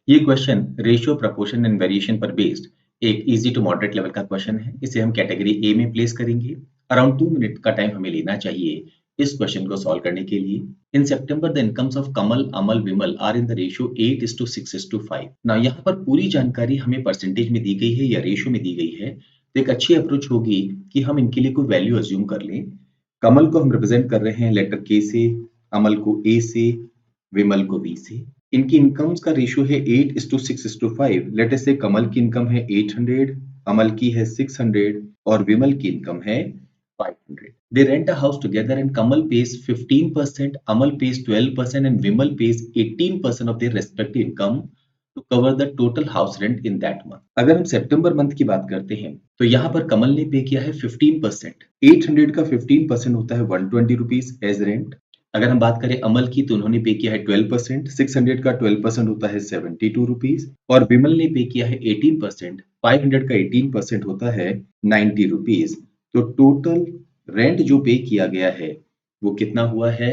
ये question ratio proportion and variation पर based एक इजी टू मॉडरेट लेवल का क्वेश्चन है। इसे हम कैटेगरी ए में प्लेस करेंगे। अराउंड 2 मिनट का टाइम हमें लेना चाहिए इस क्वेश्चन को सॉल्व करने के लिए। In September the incomes of Kamal, Amal, Vimal are in the ratio 8:6:5। ना यहाँ पर पूरी जानकारी हमें परसेंटेज में दी गई है या रेशियो में दी गई है, तो एक अच्छी अप्रोच होगी कि हम इनके लिए कोई वैल्यू अज्यूम कर लें। कमल को हम रिप्रेजेंट कर रहे हैं लेटर के से, अमल को ए से, विमल को वी से। इनकी इनकम्स का रेशियो है 8:6:5। लेट अस से कमल की इनकम है 800, अमल की है 600 और विमल की इनकम है 500। They rent a house together and Kamal pays 15%, Amal pays 12% and Vimal pays 18% of their respective income to cover the total house rent in that month. अगर हम सितंबर मंथ की बात करते हैं तो यहाँ पर कमल ने पे किया है 15%। 800 का 15% होता है 120 रुपीज एज रेंट। अगर हम बात करें अमल की तो उन्होंने पे किया है 12%। 600 का 12% होता है 72 रुपीज और विमल ने पे किया है 18%। 500 का 18% होता है 90 रुपीज। तो टोटल रेंट जो पे किया गया है वो कितना हुआ है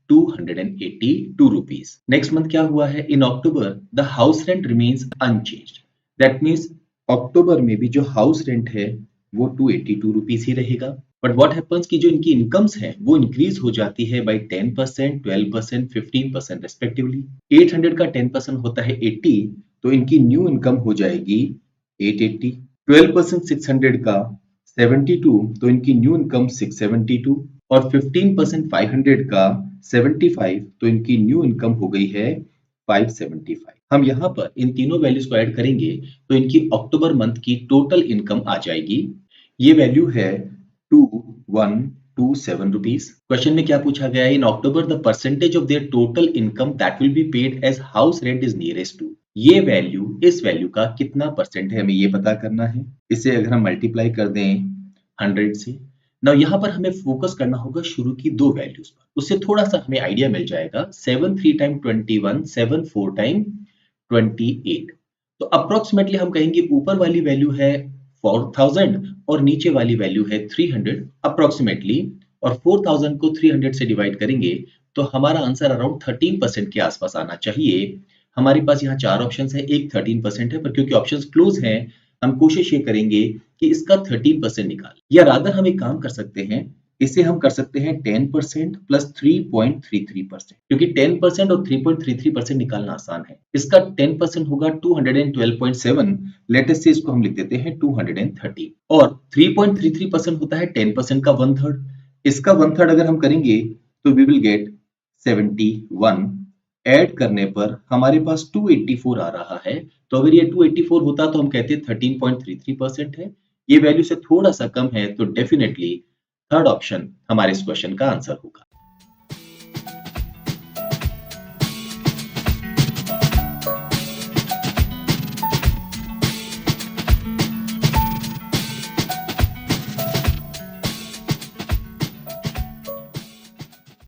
282 रुपीज। नेक्स्ट मंथ क्या हुआ है in October the house rent remains unchanged. That means October में भी जो हाउस रेंट है वो 282 रुपीज ही रहेगा। बट व्हाट हैपेंस कि जो इनकी इनकम्स है वो इंक्रीज हो जाती है बाय 10%, 12%, 15% रेस्पेक्टिवली। 800 का 10% होता है 80, तो इनकी न्यू इनकम हो जाएगी 880। 12% 600 का 72, तो इनकी न्यू इनकम 672 और 15% 500 का 75, तो इनकी न्यू इनकम हो गई है 575। हम यहाँ पर इन तीनों वैल्यूज को ऐड करेंगे तो इनकी अक्टूबर मंथ की टोटल इनकम आ जाएगी। ये वैल्यू है 2127 रुपीज। क्वेश्चन में क्या पूछा गया है in October the percentage of their total income that will be paid as house rent is nearest to. ये वैल्यू इस वैल्यू का कितना परसेंट है हमें ये पता करना है। इसे अगर हम मल्टीप्लाई कर दें 100 से, ना यहाँ पर हमें फोकस करना होगा शुरू की दो वैल्यूज पर। उससे थोड़ा सा हमें आइडिया मिल जाएगा। 7 3 टाइम 21, 7 4 टाइम 28। तो अप्रोक्सीमेटली हम कहेंगे ऊपर वाली वैल्यू है 4000 और नीचे वाली वैल्यू है 300 अप्रोक्सीमेटली। और 4000 को 300 से डिवाइड करेंगे तो हमारा आंसर अराउंड 13% के आसपास आना चाहिए। हमारे पास यहाँ चार ऑप्शन है, एक 13% है, पर क्योंकि ऑप्शन क्लोज हैं हम कोशिश ये करेंगे कि इसका 13% निकाल, या रादर हम एक काम कर सकते हैं, इसे हम कर सकते हैं 10% प्लस 3.33%, क्योंकि 10% और 3.33% निकालना आसान है। इसका 10% होगा 212.7। लेटेस्ट से इसको हम लिख देते हैं 230 और 3.33% होता है 10% का 1/3। इसका 1/3 अगर हम करेंगे तो वी विल गेट 71। ऐड करने पर हमारे पास 284 आ रहा है। तो अगर ये 284 होता तो हम कहते 13.33% है। ये वैल्यू से थोड़ा सा कम है, तो डेफिनेटली थर्ड ऑप्शन हमारे इस क्वेश्चन का आंसर होगा।